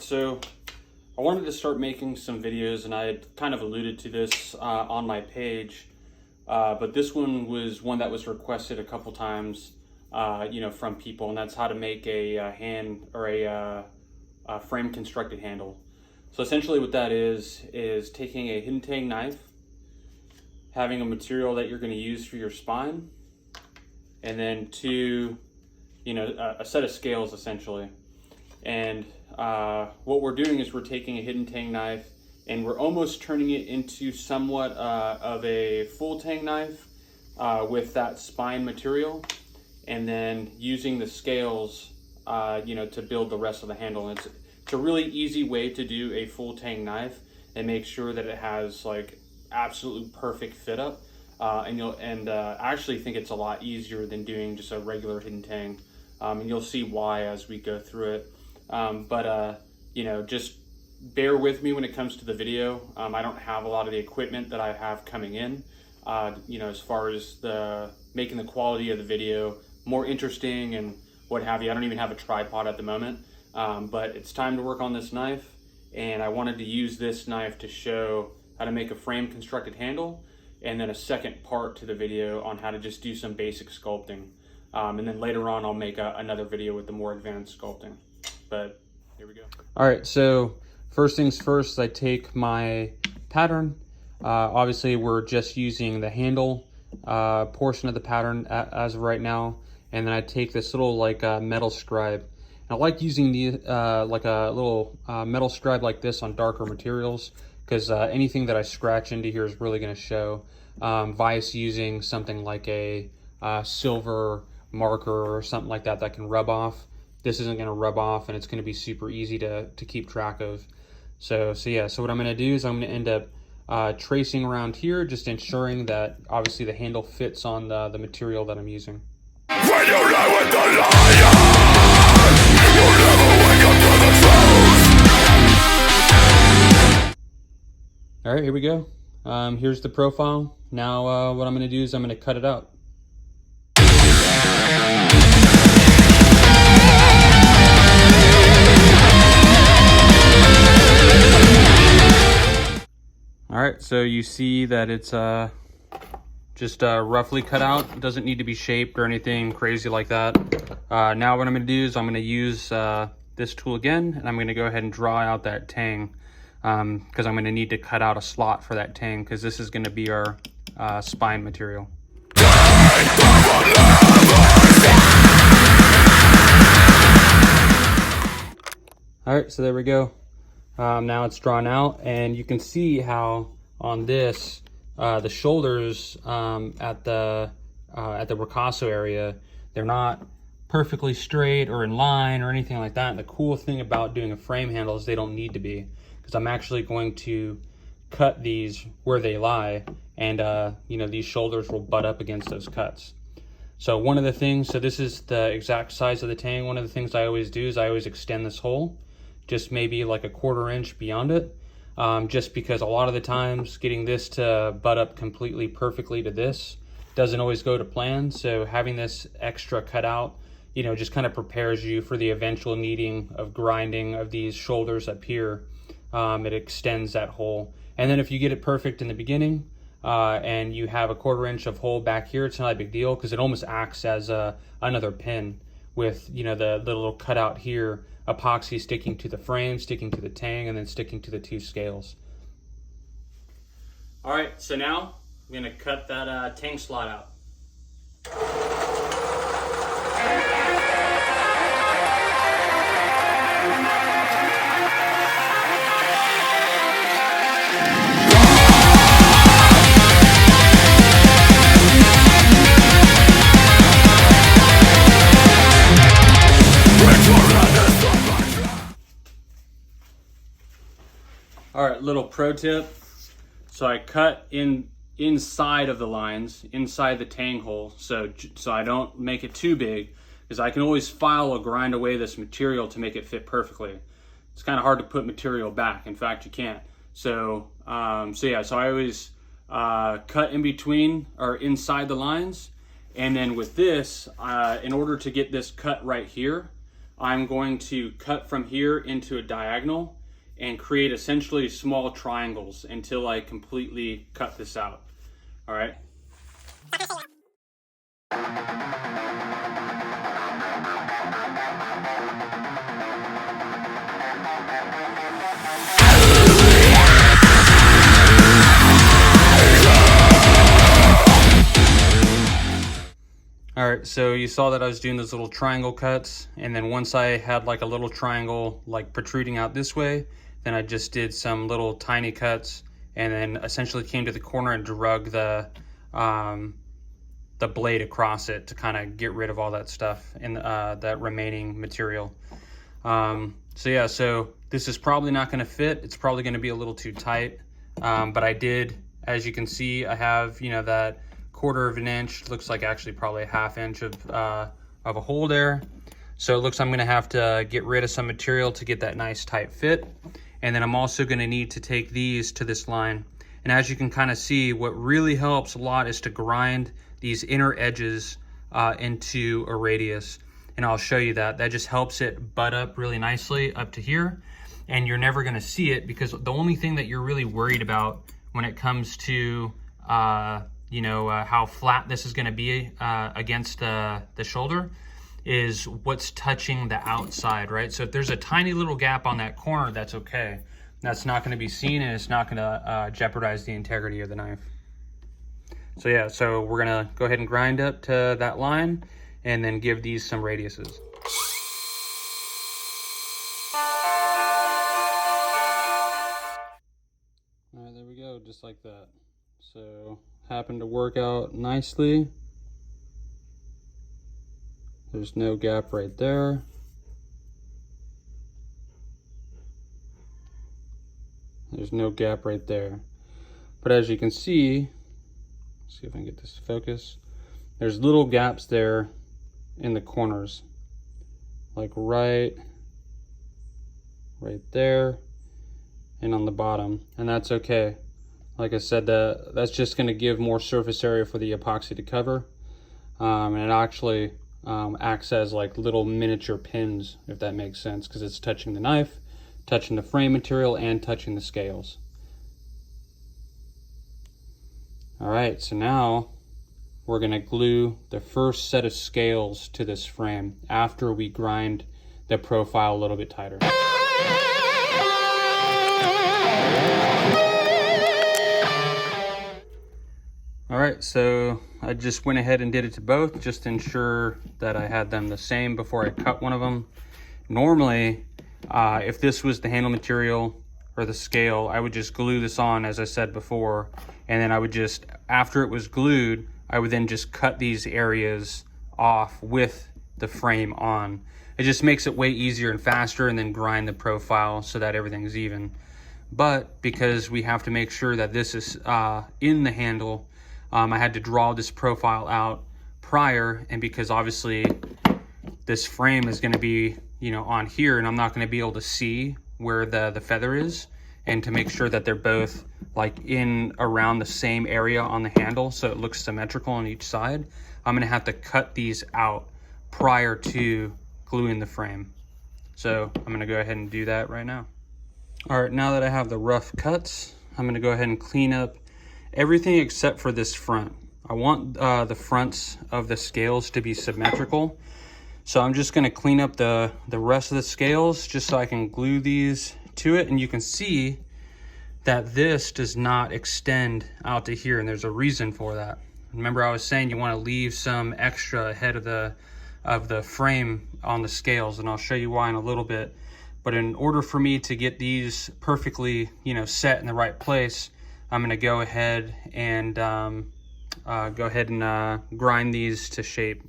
so I wanted to start making some videos, and I had kind of alluded to this on my page, but this one was one that was requested a couple times, from people, and that's how to make a hand or a frame constructed handle. So essentially what that is taking a hidden tang knife, having a material that you're going to use for your spine, and then a set of scales essentially. And what we're doing is we're taking a hidden tang knife and we're almost turning it into somewhat of a full tang knife with that spine material, and then using the scales to build the rest of the handle. And it's a really easy way to do a full tang knife and make sure that it has like absolutely perfect fit up. I actually think it's a lot easier than doing just a regular hidden tang, and you'll see why as we go through it. Just bear with me when it comes to the video. I don't have a lot of the equipment that I have coming in, as far as making the quality of the video more interesting and what have you. I don't even have a tripod at the moment, but it's time to work on this knife, and I wanted to use this knife to show how to make a frame constructed handle, and then a second part to the video on how to just do some basic sculpting. And then later on I'll make another video with the more advanced sculpting. But here we go. All right, so first things first, I take my pattern. Obviously we're just using the handle portion of the pattern as of right now. And then I take this little metal scribe. I like using the a little metal scribe like this on darker materials, because anything that I scratch into here is really going to show. Vice using something like a silver marker or something like that that can rub off. This isn't going to rub off, and it's going to be super easy to keep track of. So what I'm going to do is I'm going to end up tracing around here, just ensuring that obviously the handle fits on the material that I'm using. When you lie with the lion, you'll never wake up to the truth. All right, here we go. Here's the profile. Now what I'm going to do is I'm going to cut it out. All right, so you see that it's just roughly cut out. It doesn't need to be shaped or anything crazy like that. Now what I'm going to do is I'm going to use this tool again, and I'm going to go ahead and draw out that tang, because I'm going to need to cut out a slot for that tang, because this is going to be our spine material. All right, so there we go. Now it's drawn out, and you can see how on this the shoulders at the ricasso area, they're not perfectly straight or in line or anything like that. And the cool thing about doing a frame handle is they don't need to be, because I'm actually going to cut these where they lie, and these shoulders will butt up against those cuts. So one of the things, so this is the exact size of the tang. One of the things I always do is I always extend this hole just maybe like a 1/4 inch beyond it, just because a lot of the times getting this to butt up completely perfectly to this doesn't always go to plan. So having this extra cut out, just kind of prepares you for the eventual needing of grinding of these shoulders up here. It extends that hole, and then if you get it perfect in the beginning and you have a 1/4 inch of hole back here, it's not a big deal, because it almost acts as another pin with the little cutout here, epoxy sticking to the frame, sticking to the tang, and then sticking to the two scales. All right, so now I'm going to cut that tang slot out. All right, little pro tip. So I cut inside of the lines, inside the tang hole, so I don't make it too big, because I can always file or grind away this material to make it fit perfectly. It's kind of hard to put material back. In fact, you can't. So I always cut in between or inside the lines, and then with this, in order to get this cut right here, I'm going to cut from here into a diagonal and create essentially small triangles until I completely cut this out. All right. All right, so you saw that I was doing those little triangle cuts, and then once I had like a little triangle like protruding out this way, then I just did some little tiny cuts, and then essentially came to the corner and drug the blade across it to kind of get rid of all that stuff and that remaining material. So yeah, so this is probably not going to fit. It's probably going to be a little too tight, but I did, as you can see, I have, you know, that 1/4 of an inch, looks like actually probably a 1/2 inch of a hole there. So it looks I'm gonna have to get rid of some material to get that nice tight fit. And then I'm also gonna need to take these to this line. And as you can kind of see, what really helps a lot is to grind these inner edges into a radius. And I'll show you that. That just helps it butt up really nicely up to here. And you're never gonna see it because the only thing that you're really worried about when it comes to you know, how flat this is going to be against the shoulder is what's touching the outside, right? So if there's a tiny little gap on that corner, that's okay. That's not going to be seen, and it's not going to jeopardize the integrity of the knife. So yeah, so we're going to go ahead and grind up to that line and then give these some radiuses. All right, there we go, just like that. So happened to work out nicely. There's no gap right there. There's no gap right there. But as you can see, let's see if I can get this to focus. There's little gaps there in the corners, like right there and on the bottom, and that's okay. Like I said, that's just going to give more surface area for the epoxy to cover. And it actually acts as like little miniature pins, if that makes sense, because it's touching the knife, touching the frame material, and touching the scales. All right, so now we're going to glue the first set of scales to this frame after we grind the profile a little bit tighter. All right, so I just went ahead and did it to both just to ensure that I had them the same before I cut one of them. Normally, if this was the handle material or the scale, I would just glue this on, as I said before, and then I would just, after it was glued, I would then just cut these areas off with the frame on. It just makes it way easier and faster, and then grind the profile so that everything's even. But because we have to make sure that this is in the handle, I had to draw this profile out prior, and because obviously this frame is going to be, you know, on here, and I'm not going to be able to see where the feather is, and to make sure that they're both like in around the same area on the handle so it looks symmetrical on each side, I'm going to have to cut these out prior to gluing the frame. So I'm going to go ahead and do that right now. All right, now that I have the rough cuts, I'm going to go ahead and clean up everything except for this front. I want the fronts of the scales to be symmetrical. So I'm just gonna clean up the rest of the scales just so I can glue these to it. And you can see that this does not extend out to here, and there's a reason for that. Remember I was saying you wanna leave some extra ahead of the frame on the scales, and I'll show you why in a little bit. But in order for me to get these perfectly, you know, set in the right place, I'm going to go ahead and grind these to shape.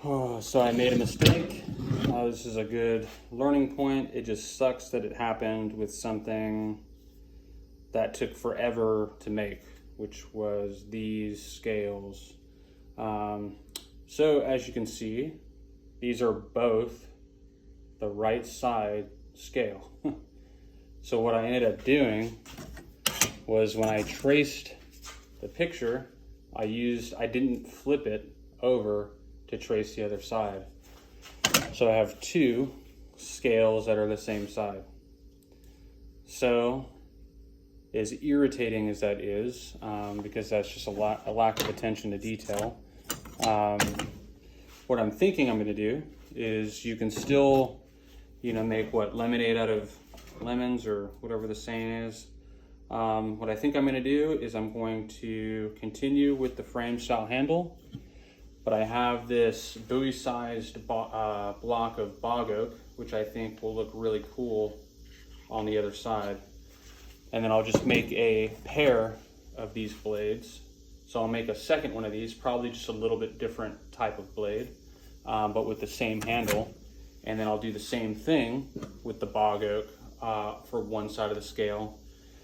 Oh, so I made a mistake. This is a good learning point. It just sucks that it happened with something that took forever to make, which was these scales. So as you can see, these are both the right side scale. So what I ended up doing was when I traced the picture, I didn't flip it over to trace the other side. So I have two scales that are the same side. So as irritating as that is, because that's just a lack of attention to detail, what I'm thinking I'm gonna do is, you can still, make lemonade out of lemons, or whatever the saying is. What I think I'm gonna do is I'm going to continue with the frame style handle, but I have this buoy sized block of bog oak, which I think will look really cool on the other side. And then I'll just make a pair of these blades. So I'll make a second one of these, probably just a little bit different type of blade, but with the same handle. And then I'll do the same thing with the bog oak for one side of the scale,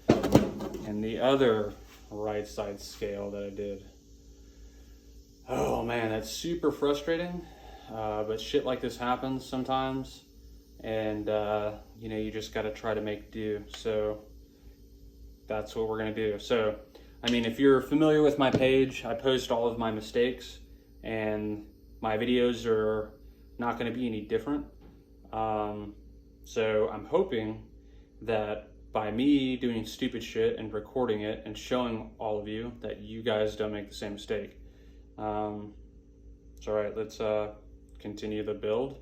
and the other right side scale that I did. Oh man, that's super frustrating, but shit like this happens sometimes, and you just gotta try to make do. So that's what we're gonna do. So, I mean, if you're familiar with my page, I post all of my mistakes, and my videos are not gonna be any different. So I'm hoping that by me doing stupid shit and recording it and showing all of you, that you guys don't make the same mistake. So all right, let's continue the build.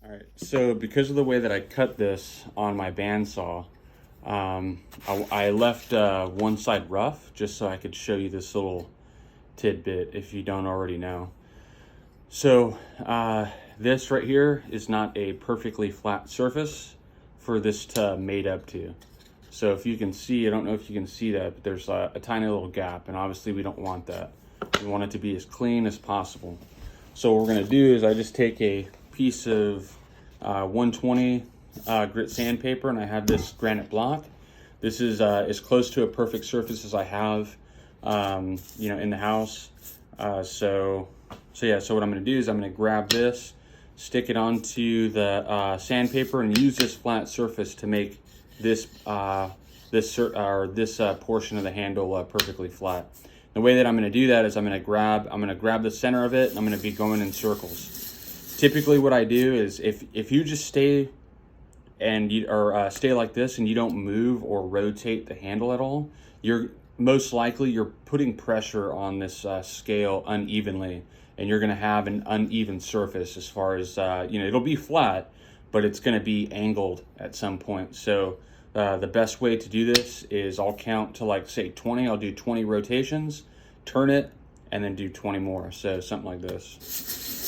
All right, so because of the way that I cut this on my bandsaw, I left one side rough just so I could show you this little tidbit if you don't already know. So this right here is not a perfectly flat surface for this to mate up to. So if you can see, I don't know if you can see that, but there's a tiny little gap, and obviously we don't want that. We want it to be as clean as possible. So what we're gonna do is I just take a piece of 120 grit sandpaper, and I have this granite block. This is as close to a perfect surface as I have, in the house. So what I'm gonna do is I'm gonna grab this, stick it onto the sandpaper, and use this flat surface to make this portion of the handle perfectly flat. The way that I'm gonna do that is I'm gonna grab the center of it, and I'm gonna be going in circles. Typically what I do is if you just stay like this and you don't move or rotate the handle at all, most likely you're putting pressure on this scale unevenly, and you're gonna have an uneven surface as far as, it'll be flat, but it's gonna be angled at some point. So the best way to do this is I'll count to, like, say 20, I'll do 20 rotations, turn it, and then do 20 more. So something like this.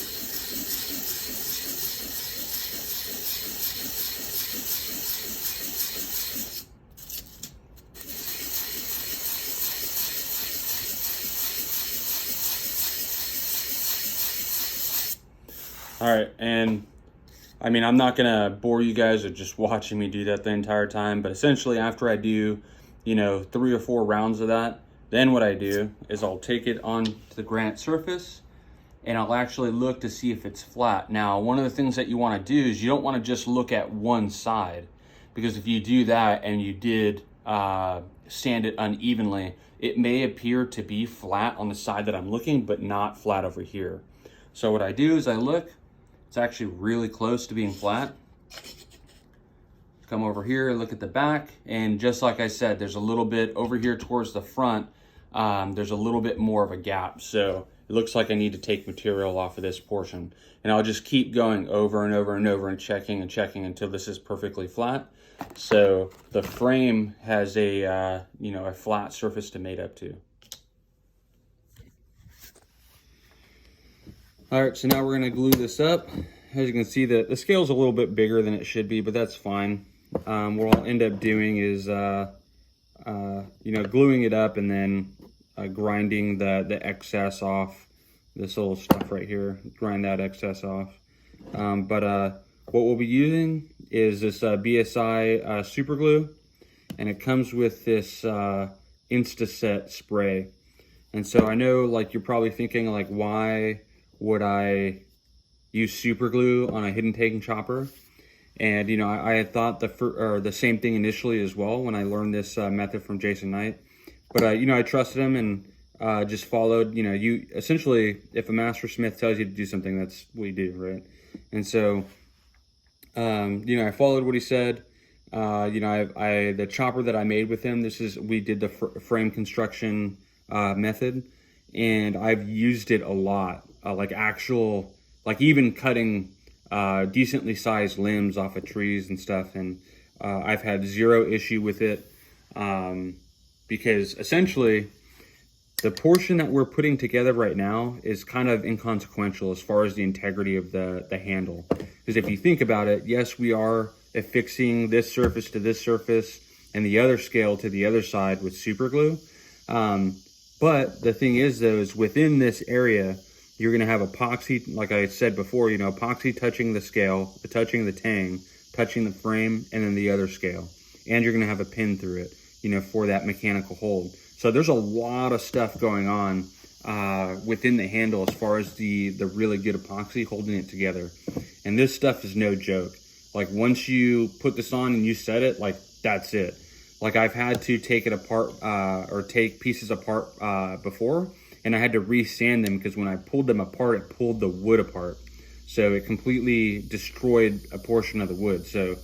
All right, and I mean, I'm not gonna bore you guys with just watching me do that the entire time, but essentially after I do, 3 or 4 rounds of that, then what I do is I'll take it on the granite surface, and I'll actually look to see if it's flat. Now, one of the things that you wanna do is you don't wanna just look at one side, because if you do that and you did sand it unevenly, it may appear to be flat on the side that I'm looking, but not flat over here. So what I do is I look, it's actually really close to being flat. Come over here, look at the back, and just like I said, there's a little bit over here towards the front, there's a little bit more of a gap. So it looks like I need to take material off of this portion. And I'll just keep going over and over and over and checking until this is perfectly flat. So the frame has a flat surface to mate up to. All right, so now we're gonna glue this up. As you can see, the scale's a little bit bigger than it should be, but that's fine. What I'll end up doing is, gluing it up and then grinding the excess off. This little stuff right here, grind that excess off. What we'll be using is this BSI super glue, and it comes with this Instaset spray. And so I know, like, you're probably thinking, like, why would I use super glue on a hidden taking chopper? And you know, I had thought the same thing initially as well when I learned this method from Jason Knight. But you know, I trusted him and just followed. You know, you essentially, if a master smith tells you to do something, that's what you do, right? And so, you know, I followed what he said. You know, the chopper that I made with him, we did the frame construction method, and I've used it a lot, like even cutting decently sized limbs off of trees and stuff, and I've had zero issue with it, because essentially the portion that we're putting together right now is kind of inconsequential as far as the integrity of the handle. Because if you think about it, yes, we are affixing this surface to this surface and the other scale to the other side with super glue. But the thing is though, is within this area, you're gonna have epoxy, like I said before, you know, epoxy touching the scale, touching the tang, touching the frame, and then the other scale. And you're gonna have a pin through it, you know, for that mechanical hold. So there's a lot of stuff going on within the handle as far as the really good epoxy holding it together. And this stuff is no joke. Like once you put this on and you set it, like that's it. Like I've had to take it apart or take pieces apart before, and I had to re-sand them because when I pulled them apart, it pulled the wood apart. So it completely destroyed a portion of the wood. So,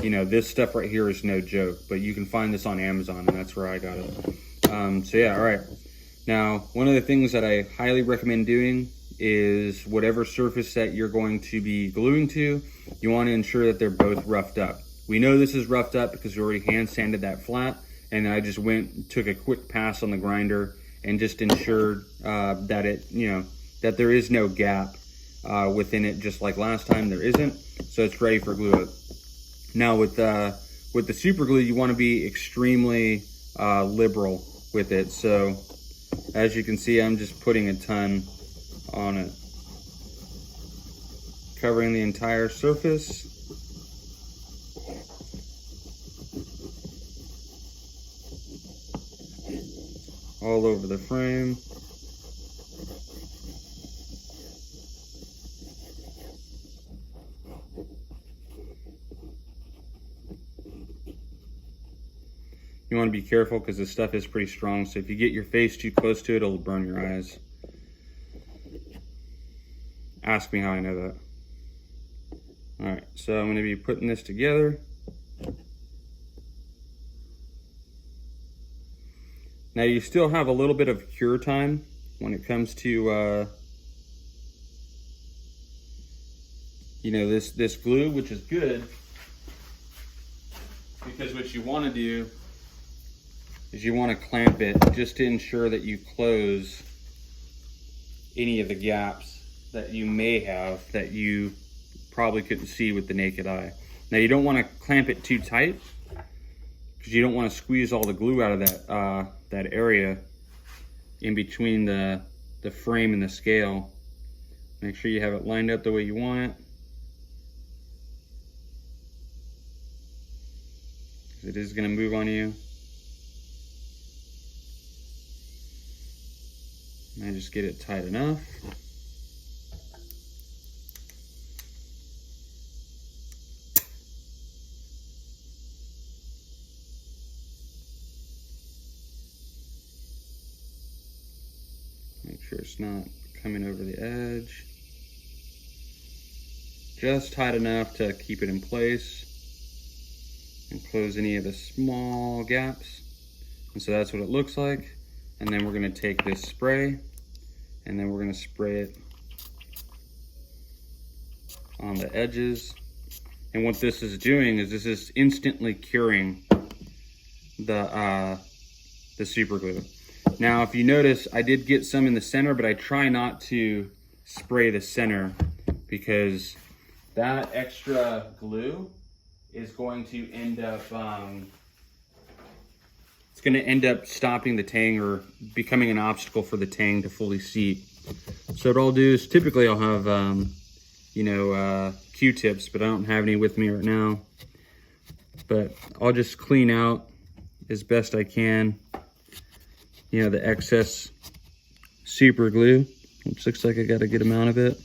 you know, this stuff right here is no joke, but you can find this on Amazon, and that's where I got it. So yeah, all right. Now, one of the things that I highly recommend doing is whatever surface that you're going to be gluing to, you want to ensure that they're both roughed up. We know this is roughed up because we already hand sanded that flat, and I just went and took a quick pass on the grinder and just ensured that it, you know, that there is no gap within it, just like last time there isn't. So it's ready for glue up. Now with the super glue, you want to be extremely liberal with it. So as you can see, I'm just putting a ton on it, covering the entire surface. All over the frame. You want to be careful because this stuff is pretty strong, so if you get your face too close to it, it'll burn your eyes. Ask me how I know that. Alright, so I'm going to be putting this together. Now you still have a little bit of cure time when it comes to, you know, this glue, which is good, because what you want to do is you want to clamp it just to ensure that you close any of the gaps that you may have that you probably couldn't see with the naked eye. Now you don't want to clamp it too tight because you don't want to squeeze all the glue out of that area in between the frame and the scale. Make sure you have it lined up the way you want it. It is going to move on you. And I just get it tight enough. Make sure it's not coming over the edge. Just tight enough to keep it in place and close any of the small gaps. And so that's what it looks like. And then we're gonna take this spray and then we're gonna spray it on the edges. And what this is doing is this is instantly curing the super glue. Now, if you notice, I did get some in the center, but I try not to spray the center because that extra glue is going to end up, it's going to end up stopping the tang or becoming an obstacle for the tang to fully seat. So what I'll do is typically I'll have, you know, Q-tips, but I don't have any with me right now. But I'll just clean out as best I can, you know, the excess super glue, which looks like I got a good amount of it.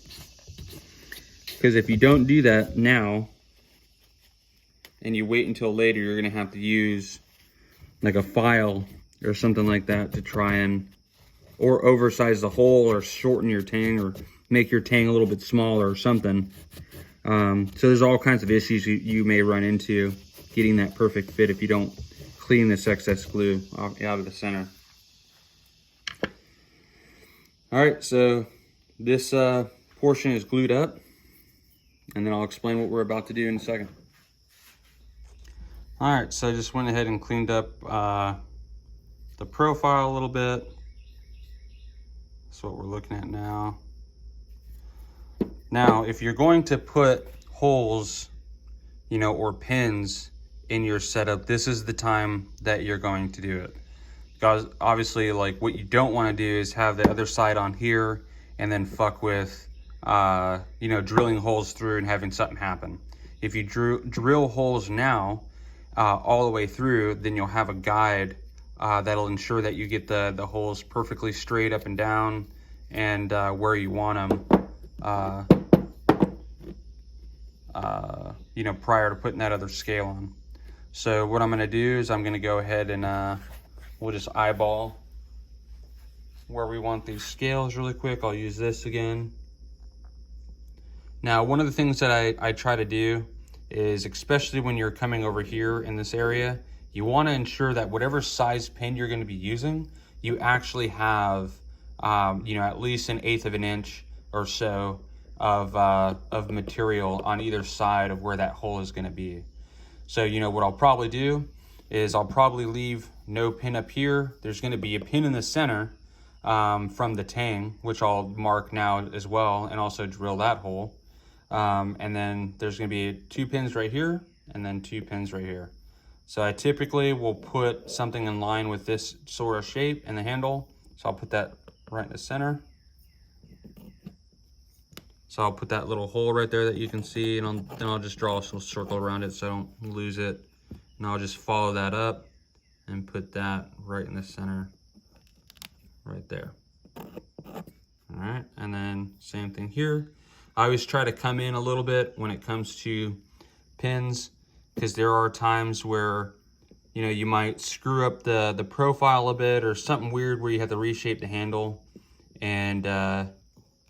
Because if you don't do that now, and you wait until later, you're gonna have to use like a file or something like that to try and, or oversize the hole or shorten your tang or make your tang a little bit smaller or something. So there's all kinds of issues you may run into getting that perfect fit if you don't clean this excess glue out of the center. All right, so this portion is glued up, and then I'll explain what we're about to do in a second. All right, so I just went ahead and cleaned up the profile a little bit. That's what we're looking at now. Now, if you're going to put holes, you know, or pins in your setup, this is the time that you're going to do it. Because obviously, like, what you don't want to do is have the other side on here and then fuck with, you know, drilling holes through and having something happen. If you drill holes now, all the way through, then you'll have a guide that'll ensure that you get the holes perfectly straight up and down and where you want them, you know, prior to putting that other scale on. So what I'm gonna do is I'm gonna go ahead and we'll just eyeball where we want these scales really quick. I'll use this again. Now, one of the things that I try to do is, especially when you're coming over here in this area, you want to ensure that whatever size pin you're going to be using, you actually have, you know, at least 1/8 of an inch or so of material on either side of where that hole is going to be. So, you know, what I'll probably do is I'll probably leave no pin up here. There's going to be a pin in the center from the tang, which I'll mark now as well, and also drill that hole. And then there's going to be 2 pins right here and then 2 pins right here. So I typically will put something in line with this sort of shape in the handle. So I'll put that right in the center. So I'll put that little hole right there that you can see, and then I'll just draw a little circle around it so I don't lose it. And I'll just follow that up and put that right in the center, right there. All right, and then same thing here. I always try to come in a little bit when it comes to pins, because there are times where, you know, you might screw up the profile a bit or something weird where you have to reshape the handle. And,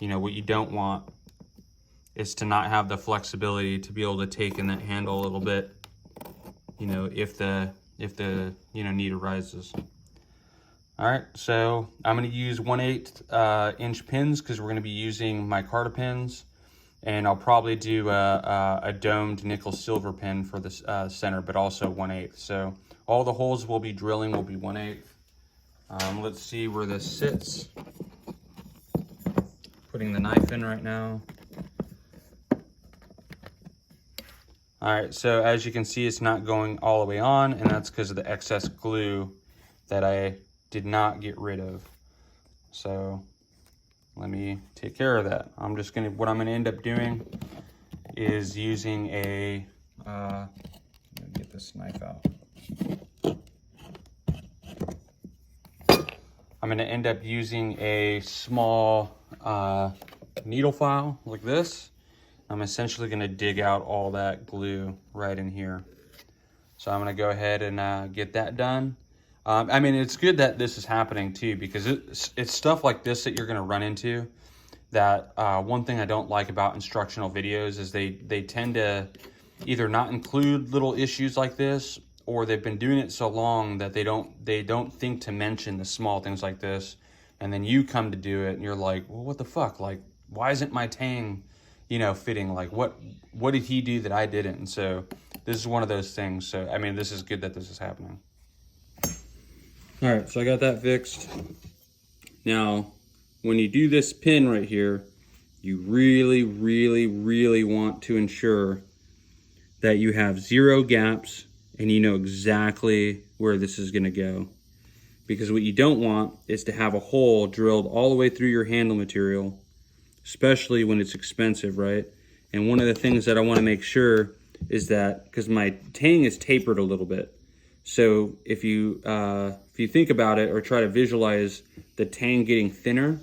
you know, what you don't want is to not have the flexibility to be able to take in that handle a little bit, you know, if the you know, need arises. All right, so I'm gonna use 1/8 inch pins because we're gonna be using micarta pins. And I'll probably do a domed nickel silver pin for the center, but also 1/8. So all the holes we'll be drilling will be 1/8. Let's see where this sits. Putting the knife in right now. All right, so as you can see, it's not going all the way on, and that's because of the excess glue that I did not get rid of. So let me take care of that. What I'm gonna end up doing is using a, let me get this knife out. I'm gonna end up using a small needle file like this. I'm essentially gonna dig out all that glue right in here. So I'm gonna go ahead and get that done. I mean, it's good that this is happening too, because it's stuff like this that you're gonna run into. That one thing I don't like about instructional videos is they tend to either not include little issues like this, or they've been doing it so long that they don't think to mention the small things like this, and then you come to do it and you're like, well, what the fuck? Like, why isn't my tang, you know, fitting? Like, what did he do that I didn't? And so this is one of those things. So I mean, this is good that this is happening. All right, so I got that fixed. Now, when you do this pin right here, you really, really, really want to ensure that you have 0 gaps and you know exactly where this is gonna go. Because what you don't want is to have a hole drilled all the way through your handle material, especially when it's expensive, right? And one of the things that I wanna make sure is that, because my tang is tapered a little bit, so if you think about it or try to visualize the tang getting thinner,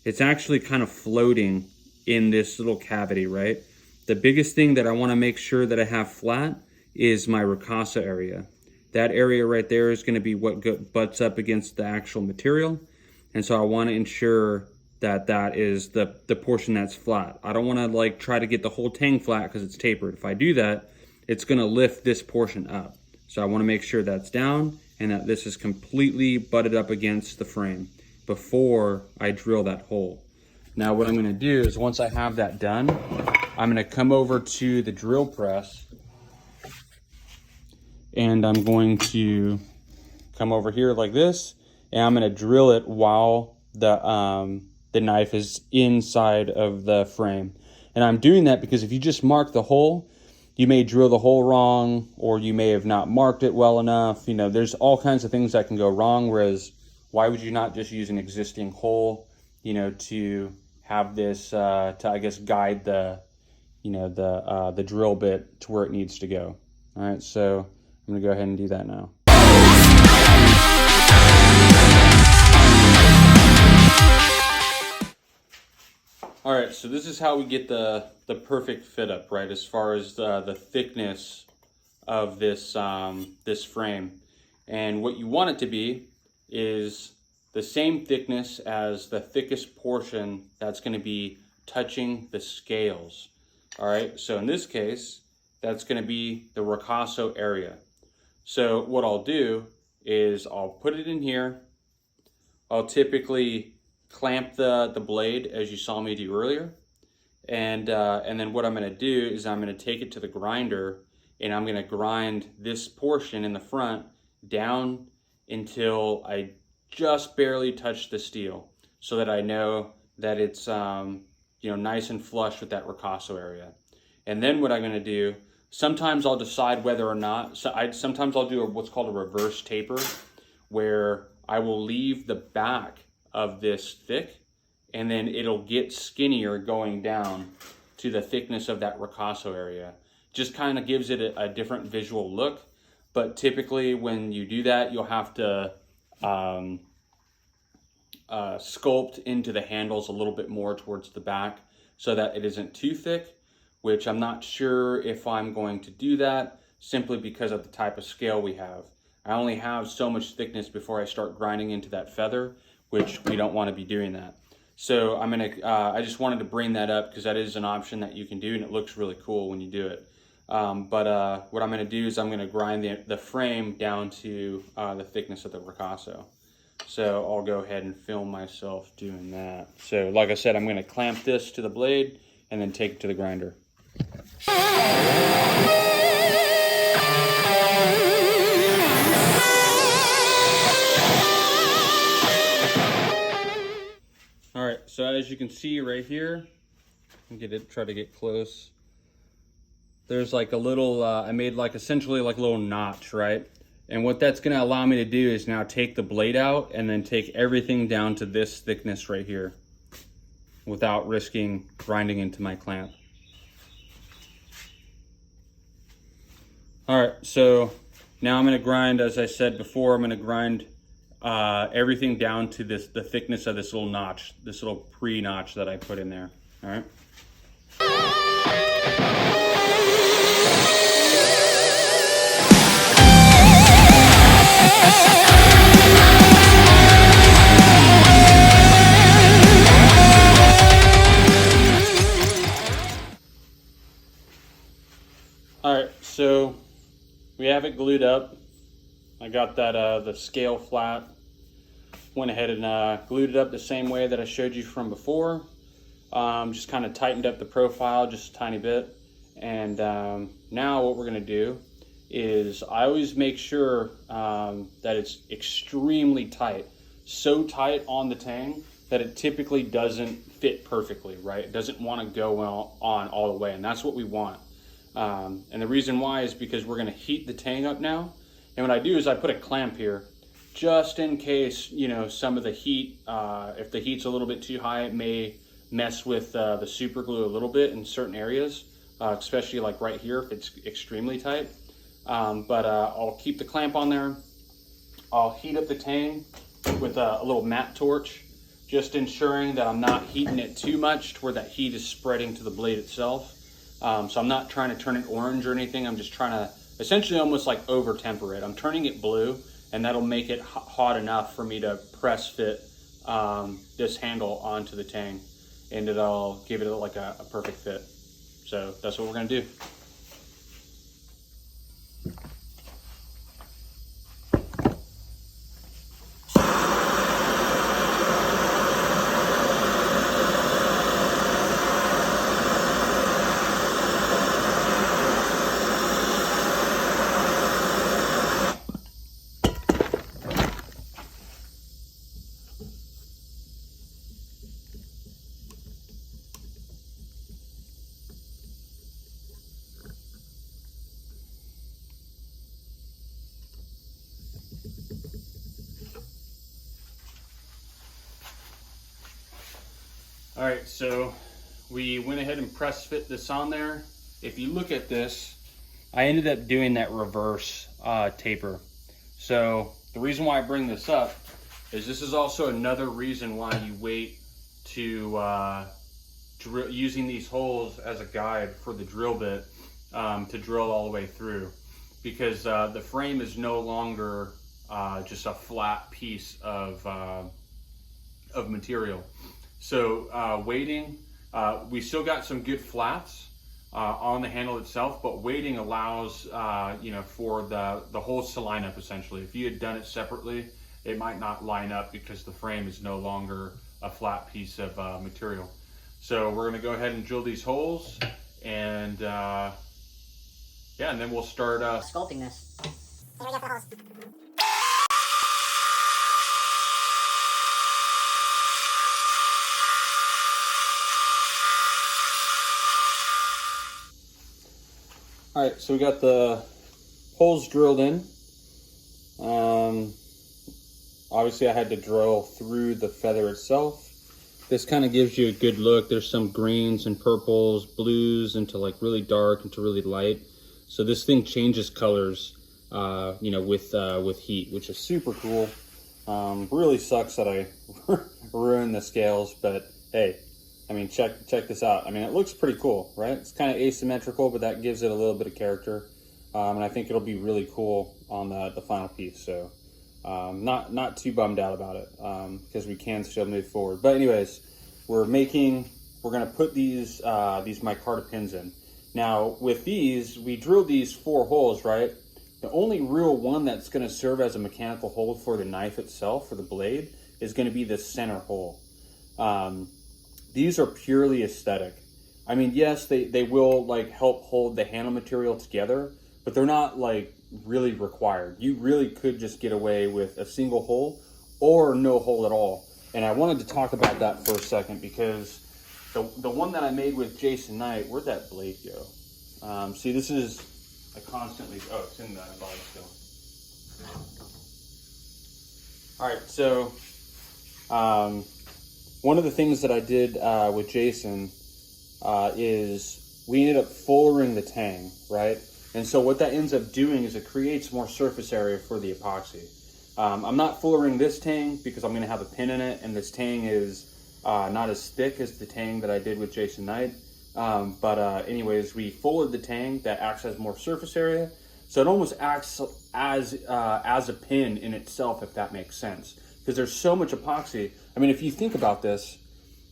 it's actually kind of floating in this little cavity, right? The biggest thing that I want to make sure that I have flat is my ricasso area. That area right there is going to be what butts up against the actual material. And so I want to ensure that that is the portion that's flat. I don't want to like try to get the whole tang flat because it's tapered. If I do that, it's going to lift this portion up. So I want to make sure that's down and that this is completely butted up against the frame before I drill that hole. Now what I'm going to do is once I have that done, I'm going to come over to the drill press and I'm going to come over here like this, and I'm going to drill it while the knife is inside of the frame. And I'm doing that because if you just mark the hole, you may drill the hole wrong, or you may have not marked it well enough. You know, there's all kinds of things that can go wrong, whereas why would you not just use an existing hole, you know, to have this, to I guess guide the, you know, the drill bit to where it needs to go. All right, so I'm gonna go ahead and do that now. All right, so this is how we get the perfect fit up, right? As far as the thickness of this this frame, and what you want it to be is the same thickness as the thickest portion that's going to be touching the scales. All right, so in this case, that's going to be the ricasso area. So what I'll do is I'll put it in here. I'll typically clamp the blade as you saw me do earlier, and then what I'm going to do is I'm going to take it to the grinder, and I'm going to grind this portion in the front down until I just barely touch the steel, so that I know that it's you know, nice and flush with that ricasso area. And then what I'm going to do, sometimes I'll decide whether or not, sometimes I'll do what's called a reverse taper, where I will leave the back of this thick, and then it'll get skinnier going down to the thickness of that ricasso area. Just kind of gives it a different visual look. But typically when you do that, you'll have to sculpt into the handles a little bit more towards the back so that it isn't too thick, which I'm not sure if I'm going to do that, simply because of the type of scale we have. I only have so much thickness before I start grinding into that feather, which we don't want to be doing that. So I'm gonna, I just wanted to bring that up because that is an option that you can do, and it looks really cool when you do it. But what I'm gonna do is I'm gonna grind the frame down to the thickness of the ricasso. So I'll go ahead and film myself doing that. So like I said, I'm gonna clamp this to the blade and then take it to the grinder. All right, so as you can see right here, try to get close. There's like a little, I made like essentially like a little notch, right? And what that's gonna allow me to do is now take the blade out and then take everything down to this thickness right here without risking grinding into my clamp. All right, so now I'm gonna grind, as I said before, I'm gonna grind everything down to the thickness of this little notch, this little pre-notch that I put in there, all right? All right, so we have it glued up. I got that the scale flat. Went ahead and glued it up the same way that I showed you from before. Just kind of tightened up the profile just a tiny bit. And now what we're gonna do is I always make sure that it's extremely tight. So tight on the tang that it typically doesn't fit perfectly, right? It doesn't wanna go on all the way, and that's what we want. And the reason why is because we're gonna heat the tang up now. And what I do is I put a clamp here just in case, you know, some of the heat, if the heat's a little bit too high, it may mess with the super glue a little bit in certain areas, especially like right here if it's extremely tight. But I'll keep the clamp on there. I'll heat up the tang with a little matte torch, just ensuring that I'm not heating it too much to where that heat is spreading to the blade itself. So I'm not trying to turn it orange or anything. I'm just trying to essentially almost like over temper it. I'm turning it blue, and that'll make it hot enough for me to press fit this handle onto the tang, and it'll give it like a perfect fit. So that's what we're gonna do. All right, so we went ahead and press fit this on there. If you look at this, I ended up doing that reverse taper. So the reason why I bring this up is this is also another reason why you wait to using these holes as a guide for the drill bit to drill all the way through, because the frame is no longer just a flat piece of material. So weighting, we still got some good flats on the handle itself, but weighting allows for the holes to line up essentially. If you had done it separately, it might not line up because the frame is no longer a flat piece of material. So we're gonna go ahead and drill these holes, and yeah, and then we'll start sculpting this. Here we go for the holes. All right, so we got the holes drilled in. Obviously I had to drill through the feather itself. This kind of gives you a good look. There's some greens and purples, blues into like really dark into really light. So this thing changes colors, with heat, which is super cool. Really sucks that I ruined the scales, but hey, I mean, check this out. I mean, it looks pretty cool, right? It's kind of asymmetrical, but that gives it a little bit of character. And I think it'll be really cool on the final piece. So not too bummed out about it, because we can still move forward. But anyways, we're gonna put these micarta pins in. Now with these, we drilled these 4 holes, right? The only real one that's gonna serve as a mechanical hold for the knife itself, for the blade, is gonna be the center hole. These are purely aesthetic. I mean, yes, they will like help hold the handle material together, but they're not like really required. You really could just get away with a single hole or no hole at all. And I wanted to talk about that for a second, because the one that I made with Jason Knight, where'd that blade go? See, this is, I constantly, oh, it's in the body still. All right, so one of the things that I did with Jason is we ended up fullering the tang, right? And so what that ends up doing is it creates more surface area for the epoxy. I'm not fullering this tang because I'm gonna have a pin in it, and this tang is not as thick as the tang that I did with Jason Knight. Anyways, we fullered the tang that acts as more surface area. So it almost acts as a pin in itself, if that makes sense. Because there's so much epoxy. I mean, if you think about this,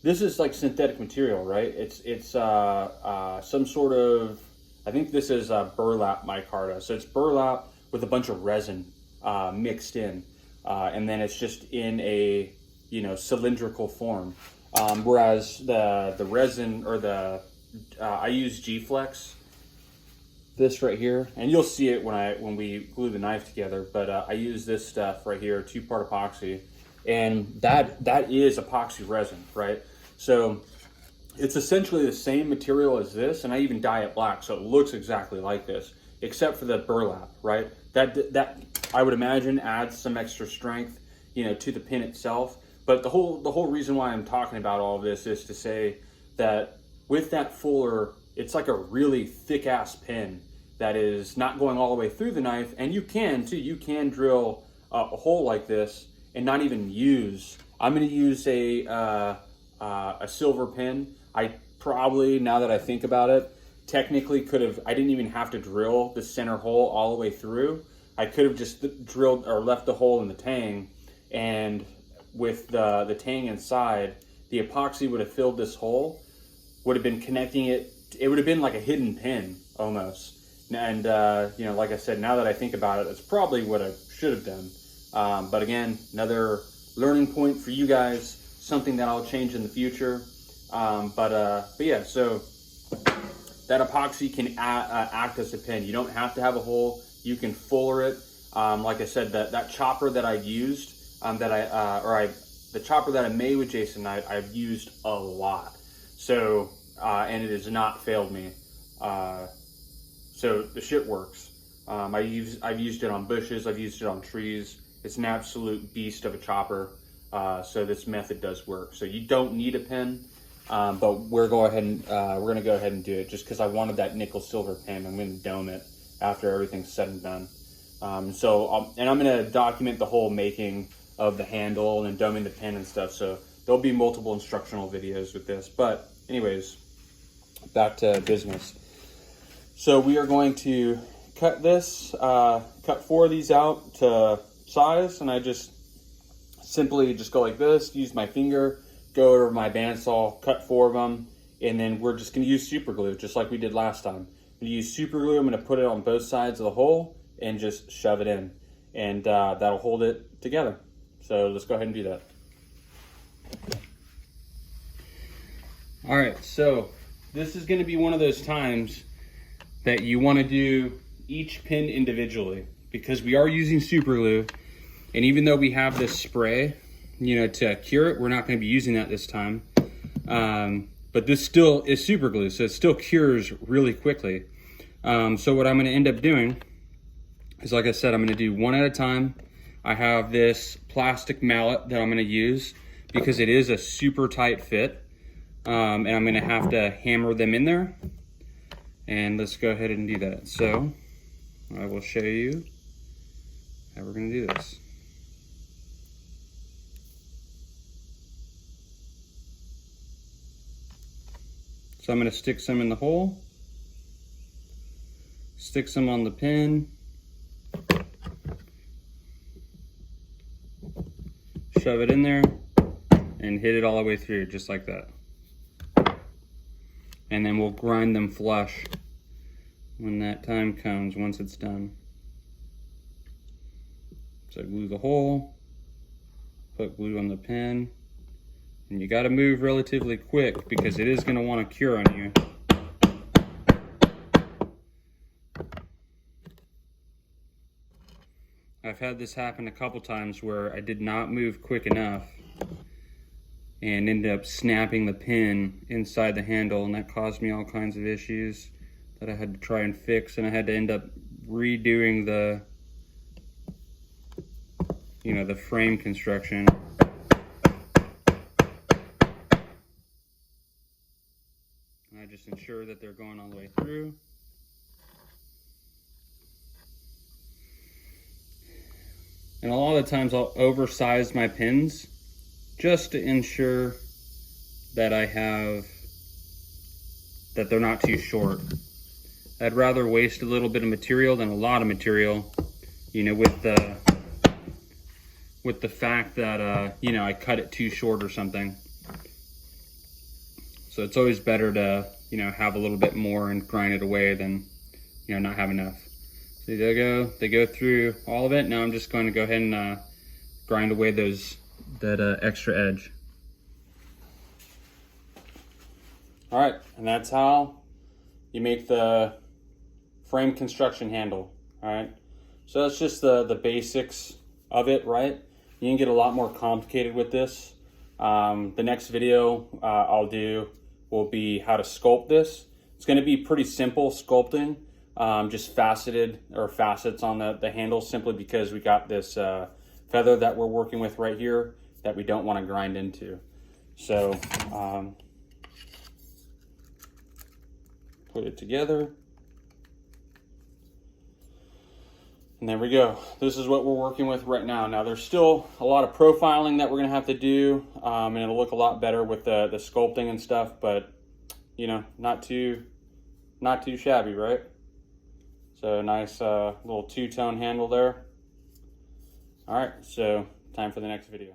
this is like synthetic material, right? It's some sort of, I think this is burlap micarta. So it's burlap with a bunch of resin mixed in, and then it's just in a cylindrical form. Whereas the resin, or I use G-Flex, this right here, and you'll see it when we glue the knife together. But I use this stuff right here, 2-part epoxy, and that is epoxy resin, right? So it's essentially the same material as this, and I even dye it black, so it looks exactly like this, except for the burlap, right? That I would imagine adds some extra strength, to the pin itself. But the whole reason why I'm talking about all of this is to say that with that fuller, it's like a really thick ass pin that is not going all the way through the knife, and you can drill a hole like this and not even use. I'm going to use a silver pin. I probably, now that I think about it, technically could have, I didn't even have to drill the center hole all the way through. I could have just drilled or left the hole in the tang, and with the tang inside, the epoxy would have filled this hole, would have been connecting it. It would have been like a hidden pin almost. And you know, like I said, now that I think about it, that's probably what I should have done. But again, another learning point for you guys, something that I'll change in the future. But yeah, so that epoxy can act as a pin. You don't have to have a hole. You can fuller it. Like I said, that chopper that I've used, the chopper that I made with Jason Knight, I've used a lot. So, and it has not failed me. So the shit works. I've used it on bushes. I've used it on trees. It's an absolute beast of a chopper. So this method does work. So you don't need a pin, but we're gonna go ahead and do it just because I wanted that nickel silver pin. I'm gonna dome it after everything's said and done. And I'm gonna document the whole making of the handle and doming the pin and stuff. So there'll be multiple instructional videos with this. But anyways, back to business. So we are going to cut this, cut 4 of these out to size, and I just simply just go like this, use my finger, go over my bandsaw, cut 4 of them, and then we're just gonna use super glue, just like we did last time. I'm gonna use super glue, I'm gonna put it on both sides of the hole and just shove it in, and that'll hold it together. So let's go ahead and do that. All right, so this is gonna be one of those times that you wanna do each pin individually, because we are using super glue, and even though we have this spray, you know, to cure it, we're not gonna be using that this time. But this still is super glue, so it still cures really quickly. So what I'm gonna end up doing is, like I said, I'm gonna do one at a time. I have this plastic mallet that I'm gonna use because it is a super tight fit. And I'm gonna have to hammer them in there. And let's go ahead and do that. So I will show you how we're gonna do this. So I'm gonna stick some in the hole, stick some on the pin, shove it in there, and hit it all the way through, just like that. And then we'll grind them flush when that time comes, once it's done. So glue the hole, put glue on the pin, and you gotta move relatively quick because it is gonna wanna cure on you. I've had this happen a couple times where I did not move quick enough and ended up snapping the pin inside the handle, and that caused me all kinds of issues that I had to try and fix, and I had to end up redoing the, you know, the frame construction. And I just ensure that they're going all the way through. And a lot of the times I'll oversize my pins just to ensure that that they're not too short. I'd rather waste a little bit of material than a lot of material, you know, with the fact that, you know, I cut it too short or something. So it's always better to, you know, have a little bit more and grind it away than, you know, not have enough. So they go through all of it. Now I'm just going to go ahead and grind away that extra edge. All right, and that's how you make the frame construction handle. All right, so that's just the basics of it, right? You can get a lot more complicated with this. The next video I'll do will be how to sculpt this. It's going to be pretty simple sculpting, just facets on the handle, simply because we got this feather that we're working with right here that we don't want to grind into. So put it together, and there we go. This is what we're working with right now. Now there's still a lot of profiling that we're gonna have to do, and it'll look a lot better with the sculpting and stuff, but you know, not too Not too shabby, right? So nice little two-tone handle there. All right, so time for the next video.